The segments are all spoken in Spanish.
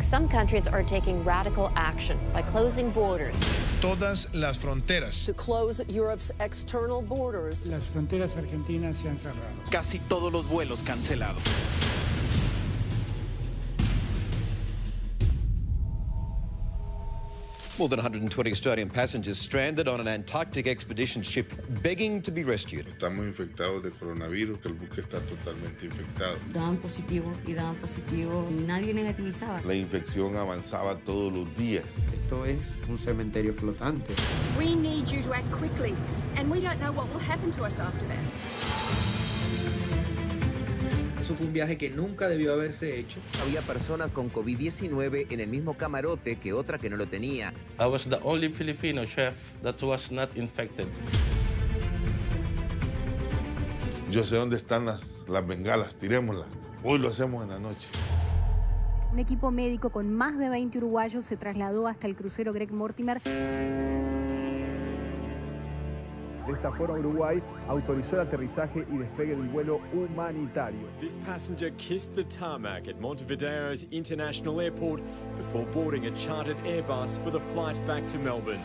some countries are taking radical action by closing borders. Todas las fronteras. To close Europe's external borders. Las fronteras argentinas se han cerrado. Casi todos los vuelos cancelados. More than 120 Australian passengers stranded on an Antarctic expedition ship begging to be rescued. Estamos infectados de coronavirus, que el buque está totalmente infectado. Daban positivo y daban positivo. Nadie negativizaba. La infección avanzaba todos los días. Esto es un cementerio flotante. We need you to act quickly, and we don't know what will happen to us after that. Eso fue un viaje que nunca debió haberse hecho. Había personas con COVID-19 en el mismo camarote que otra que no lo tenía. I was the only Filipino chef that was not infected. Yo sé dónde están las bengalas, tirémoslas. Hoy lo hacemos en la noche. Un equipo médico con más de 20 uruguayos se trasladó hasta el crucero Greg Mortimer. De esta forma, Uruguay autorizó el aterrizaje y despegue del vuelo humanitario. This passenger kissed the tarmac at Montevideo's International Airport before boarding a chartered Airbus for the flight back to Melbourne.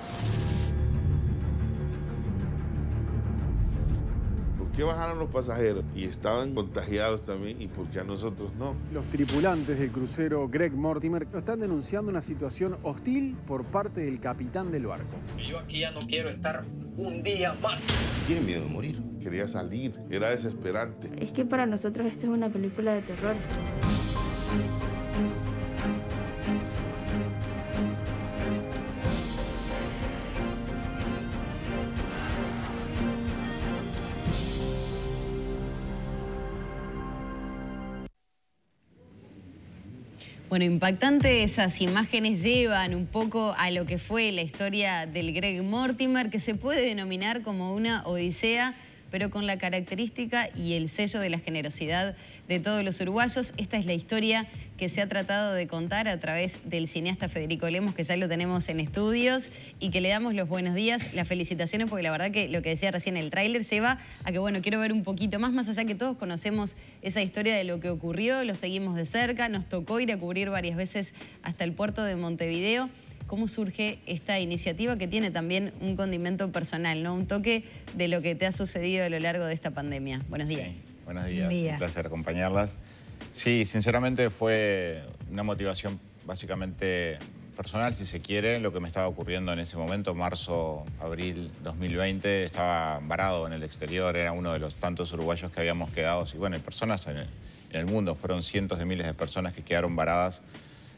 ¿Por qué bajaron los pasajeros y estaban contagiados también y por qué a nosotros no? Los tripulantes del crucero Greg Mortimer están denunciando una situación hostil por parte del capitán del barco. Yo aquí ya no quiero estar un día más. ¿Tienen miedo de morir? Quería salir, era desesperante. Es que para nosotros esta es una película de terror. Bueno, impactante, esas imágenes llevan un poco a lo que fue la historia del Greg Mortimer, que se puede denominar como una odisea, pero con la característica y el sello de la generosidad de todos los uruguayos. Esta es la historia que se ha tratado de contar a través del cineasta Federico Lemos, que ya lo tenemos en estudios, y que le damos los buenos días, las felicitaciones, porque la verdad que lo que decía recién el tráiler lleva a que, bueno, quiero ver un poquito más allá que todos conocemos esa historia de lo que ocurrió, lo seguimos de cerca, nos tocó ir a cubrir varias veces hasta el puerto de Montevideo. ¿Cómo surge esta iniciativa que tiene también un condimento personal, ¿no? Un toque de lo que te ha sucedido a lo largo de esta pandemia? Buenos días. Sí, buenos días, un placer acompañarlas. Sí, sinceramente fue una motivación básicamente personal, si se quiere, lo que me estaba ocurriendo en ese momento, marzo, abril 2020, estaba varado en el exterior, era uno de los tantos uruguayos que habíamos quedado, y bueno, hay personas en el mundo, fueron cientos de miles de personas que quedaron varadas,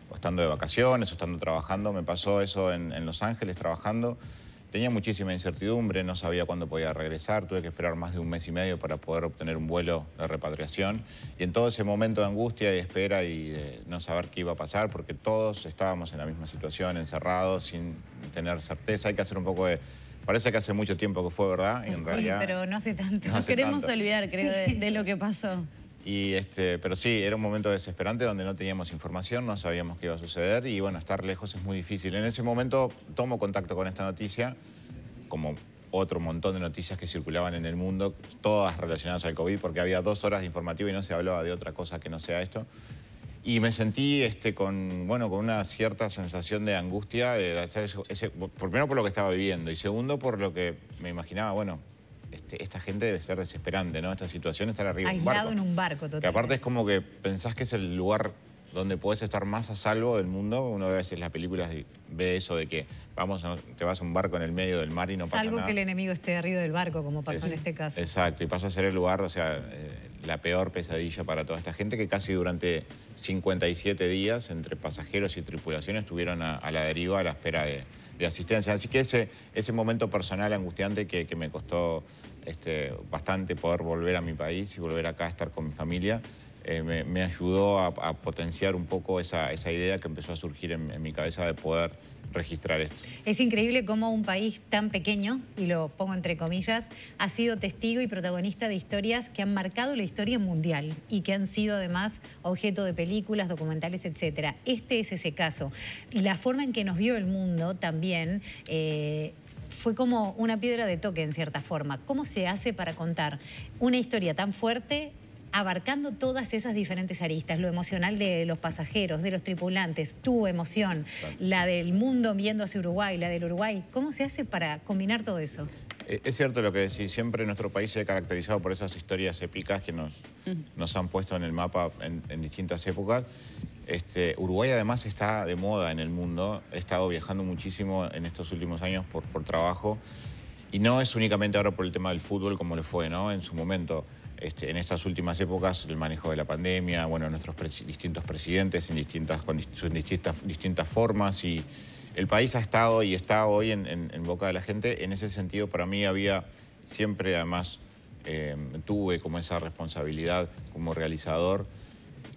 o estando de vacaciones, o estando trabajando. Me pasó eso en Los Ángeles trabajando. Tenía muchísima incertidumbre, no sabía cuándo podía regresar, tuve que esperar más de un mes y medio para poder obtener un vuelo de repatriación. Y en todo ese momento de angustia y espera y de no saber qué iba a pasar, porque todos estábamos en la misma situación, encerrados, sin tener certeza, hay que hacer un poco de... Parece que hace mucho tiempo que fue, ¿verdad? Y en realidad, pero no hace tanto. No Nos hace queremos tanto. olvidar, creo, de lo que pasó. Y pero sí, era un momento desesperante donde no teníamos información, no sabíamos qué iba a suceder y bueno, estar lejos es muy difícil. En ese momento tomo contacto con esta noticia, como otro montón de noticias que circulaban en el mundo, todas relacionadas al COVID, porque había 2 horas de informativo y no se hablaba de otra cosa que no sea esto. Y me sentí con una cierta sensación de angustia, primero por lo que estaba viviendo y segundo por lo que me imaginaba, bueno, esta gente debe ser desesperante, ¿no? Esta situación, estar arriba de un barco. Aislado en un barco, totalmente. Que aparte es como que pensás que es el lugar donde podés estar más a salvo del mundo. Uno ve a veces las películas y ve eso de que te vas a un barco en el medio del mar y no pasa nada. Salvo que el enemigo esté arriba del barco, como pasó en este caso. Exacto, y pasa a ser el lugar, o sea, la peor pesadilla para toda esta gente que casi durante 57 días entre pasajeros y tripulación estuvieron a la deriva a la espera de asistencia. Así que ese momento personal angustiante que me costó bastante poder volver a mi país y volver acá a estar con mi familia, me ayudó a potenciar un poco esa idea que empezó a surgir en mi cabeza de poder registrar esto. Es increíble cómo un país tan pequeño, y lo pongo entre comillas, ha sido testigo y protagonista de historias que han marcado la historia mundial y que han sido además objeto de películas, documentales, etc. Este es ese caso. La forma en que nos vio el mundo también fue como una piedra de toque en cierta forma. ¿Cómo se hace para contar una historia tan fuerte abarcando todas esas diferentes aristas, lo emocional de los pasajeros, de los tripulantes, tu emoción, la del mundo viendo hacia Uruguay, la del Uruguay. ¿Cómo se hace para combinar todo eso? Es cierto lo que decís, siempre nuestro país se ha caracterizado por esas historias épicas que nos han puesto en el mapa en distintas épocas. Uruguay además está de moda en el mundo, he estado viajando muchísimo en estos últimos años por trabajo y no es únicamente ahora por el tema del fútbol como lo fue, ¿no? En su momento, en estas últimas épocas, el manejo de la pandemia, bueno, nuestros distintos presidentes con sus distintas formas y el país ha estado y está hoy en boca de la gente. En ese sentido, para mí había siempre, además, tuve como esa responsabilidad como realizador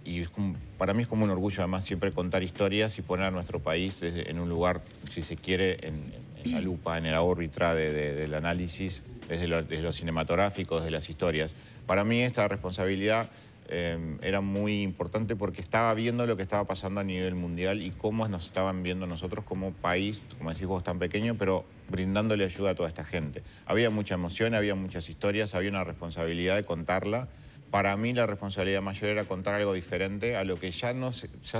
y para mí es como un orgullo, además, siempre contar historias y poner a nuestro país en un lugar, si se quiere, en la lupa, en la órbita del análisis, desde lo cinematográfico, desde las historias. Para mí esta responsabilidad era muy importante porque estaba viendo lo que estaba pasando a nivel mundial y cómo nos estaban viendo nosotros como país, como decís vos, tan pequeño, pero brindándole ayuda a toda esta gente. Había mucha emoción, había muchas historias, había una responsabilidad de contarla. Para mí la responsabilidad mayor era contar algo diferente a lo que ya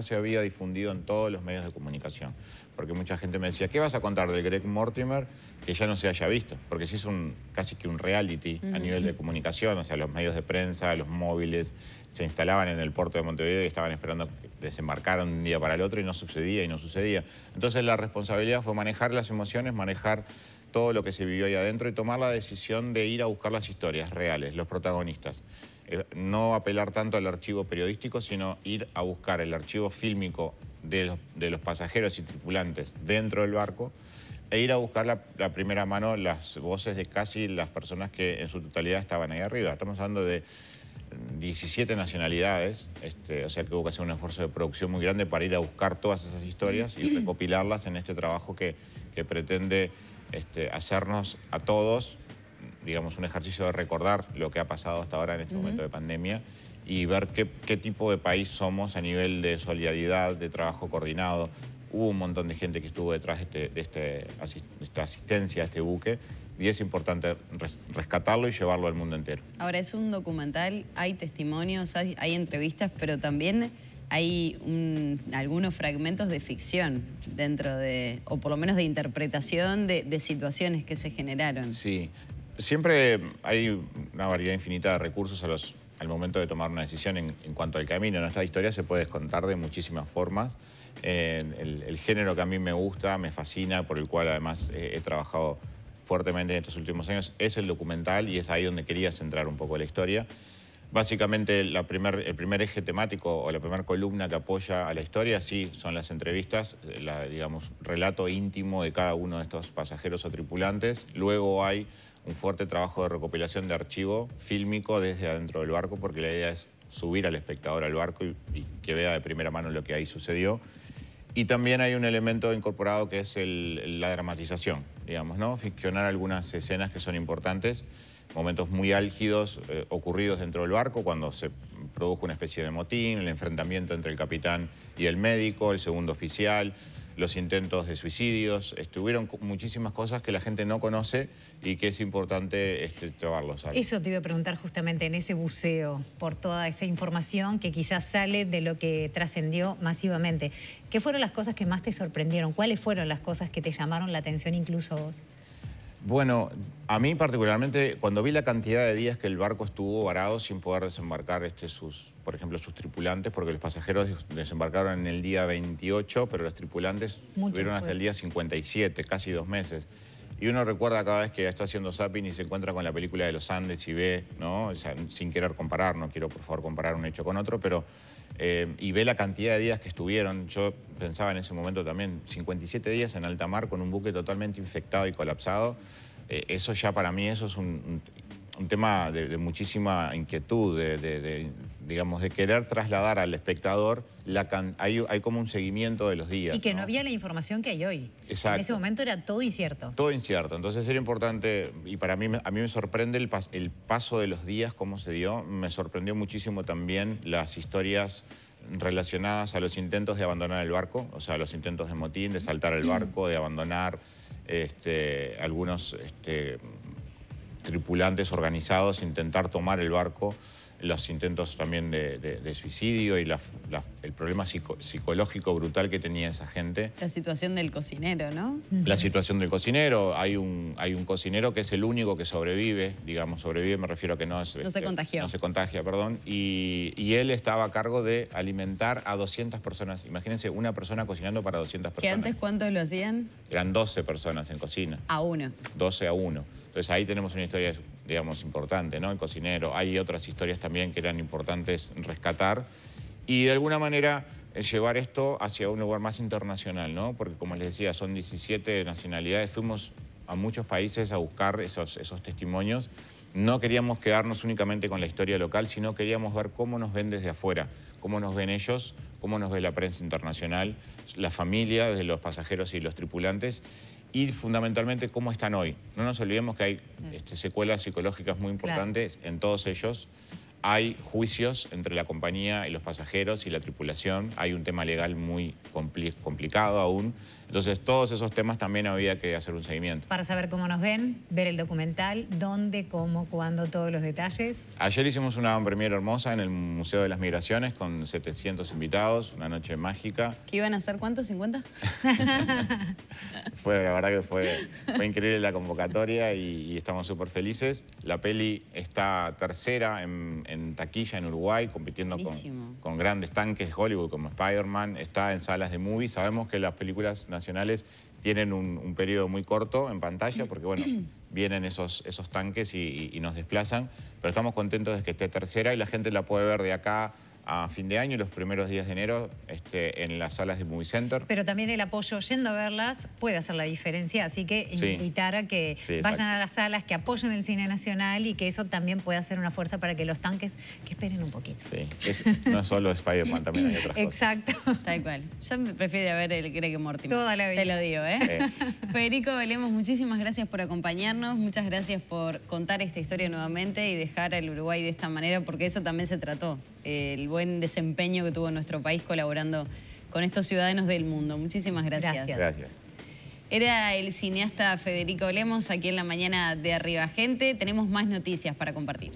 se había difundido en todos los medios de comunicación. Porque mucha gente me decía, ¿qué vas a contar del Greg Mortimer que ya no se haya visto? Porque sí es casi que un reality a nivel de comunicación, o sea, los medios de prensa, los móviles, se instalaban en el puerto de Montevideo y estaban esperando que desembarcaran de un día para el otro y no sucedía y no sucedía. Entonces la responsabilidad fue manejar las emociones, manejar todo lo que se vivió ahí adentro y tomar la decisión de ir a buscar las historias reales, los protagonistas. No apelar tanto al archivo periodístico, sino ir a buscar el archivo fílmico de los pasajeros y tripulantes dentro del barco e ir a buscar la primera mano las voces de casi las personas que en su totalidad estaban ahí arriba. Estamos hablando de 17 nacionalidades, o sea que hubo que hacer un esfuerzo de producción muy grande para ir a buscar todas esas historias y recopilarlas en este trabajo que pretende hacernos a todos, digamos, un ejercicio de recordar lo que ha pasado hasta ahora en este momento de pandemia y ver qué tipo de país somos a nivel de solidaridad, de trabajo coordinado. Hubo un montón de gente que estuvo detrás de esta asistencia a este buque y es importante rescatarlo y llevarlo al mundo entero. Ahora, es un documental, hay testimonios, hay entrevistas, pero también hay algunos fragmentos de ficción dentro de, o por lo menos de interpretación de situaciones que se generaron. Sí. Siempre hay una variedad infinita de recursos al momento de tomar una decisión en cuanto al camino. Nuestra historia se puede contar de muchísimas formas. El género que a mí me gusta, me fascina, por el cual además he trabajado fuertemente en estos últimos años, es el documental y es ahí donde quería centrar un poco la historia. Básicamente el primer eje temático o la primera columna que apoya a la historia sí son las entrevistas, digamos, relato íntimo de cada uno de estos pasajeros o tripulantes. Luego hay un fuerte trabajo de recopilación de archivo fílmico desde adentro del barco, porque la idea es subir al espectador al barco y que vea de primera mano lo que ahí sucedió. Y también hay un elemento incorporado que es la dramatización, digamos, ¿no? Ficcionar algunas escenas que son importantes, momentos muy álgidos ocurridos dentro del barco, cuando se produjo una especie de motín, el enfrentamiento entre el capitán y el médico, el segundo oficial, los intentos de suicidios. Hubieron muchísimas cosas que la gente no conoce y que es importante llevarlos a... Eso te iba a preguntar justamente en ese buceo, por toda esa información que quizás sale de lo que trascendió masivamente. ¿Qué fueron las cosas que más te sorprendieron? ¿Cuáles fueron las cosas que te llamaron la atención incluso a vos? Bueno, a mí particularmente, cuando vi la cantidad de días que el barco estuvo varado sin poder desembarcar por ejemplo, sus tripulantes, porque los pasajeros desembarcaron en el día 28, pero los tripulantes estuvieron hasta el día 57, casi 2 meses. Y uno recuerda cada vez que está haciendo zapping y se encuentra con la película de los Andes y ve, ¿no? O sea, sin querer comparar, no quiero por favor comparar un hecho con otro, pero y ve la cantidad de días que estuvieron. Yo pensaba en ese momento también, 57 días en alta mar con un buque totalmente infectado y colapsado. Eso ya para mí eso es un tema de muchísima inquietud, digamos, de querer trasladar al espectador, hay como un seguimiento de los días. Y que no había la información que hay hoy. Exacto. En ese momento era todo incierto. Todo incierto. Entonces era importante, y a mí me sorprende el paso de los días, cómo se dio. Me sorprendió muchísimo también las historias relacionadas a los intentos de abandonar el barco, o sea, los intentos de motín, de saltar el barco, de abandonar algunos tripulantes organizados, intentar tomar el barco. los intentos también de suicidio y el problema psicológico brutal que tenía esa gente. La situación del cocinero, ¿no? La situación del cocinero, hay un cocinero que es el único que sobrevive, digamos, sobrevive, me refiero a que no se contagió. No se contagia, perdón, y él estaba a cargo de alimentar a 200 personas. Imagínense, una persona cocinando para 200 personas. ¿Que antes cuántos lo hacían? Eran 12 personas en cocina. A uno. 12 a 1. Entonces ahí tenemos una historia, digamos, importante, ¿no? El cocinero. Hay otras historias también que eran importantes rescatar y de alguna manera llevar esto hacia un lugar más internacional, ¿no? Porque como les decía, son 17 nacionalidades. Fuimos a muchos países a buscar esos testimonios. No queríamos quedarnos únicamente con la historia local, sino queríamos ver cómo nos ven desde afuera, cómo nos ven ellos, cómo nos ve la prensa internacional, la familia, desde los pasajeros y los tripulantes, y fundamentalmente cómo están hoy. No nos olvidemos que hay secuelas psicológicas muy importantes en todos ellos. Hay juicios entre la compañía y los pasajeros y la tripulación. Hay un tema legal muy complicado aún. Entonces, todos esos temas también había que hacer un seguimiento. Para saber cómo nos ven, ver el documental, dónde, cómo, cuándo, todos los detalles. Ayer hicimos una premiere hermosa en el Museo de las Migraciones con 700 invitados, una noche mágica. ¿Qué iban a hacer? ¿Cuántos? ¿50? La verdad que fue increíble la convocatoria y estamos súper felices. La peli está tercera en taquilla en Uruguay, compitiendo con grandes tanques de Hollywood como Spider-Man. Está en salas de movie. Sabemos que las películas nacionales tienen un periodo muy corto en pantalla porque, bueno, vienen esos tanques y nos desplazan. Pero estamos contentos de que esté tercera y la gente la puede ver de acá a fin de año y los primeros días de enero en las salas de Movie Center. Pero también el apoyo yendo a verlas puede hacer la diferencia, así que invitar a que vayan a las salas, que apoyen el cine nacional y que eso también pueda ser una fuerza para que los tanques que esperen un poquito. Sí, no es solo Spider-Man, también hay otras cosas. Exacto. Tal cual. Yo prefiero ver el Greg Mortimer. Toda la vida. Te lo digo, ¿eh? Federico Belemos, muchísimas gracias por acompañarnos, muchas gracias por contar esta historia nuevamente y dejar al Uruguay de esta manera, porque eso también se trató, el buen desempeño que tuvo nuestro país colaborando con estos ciudadanos del mundo. Muchísimas gracias. Gracias. Era el cineasta Federico Lemos aquí en La Mañana de Arriba Gente. Tenemos más noticias para compartir.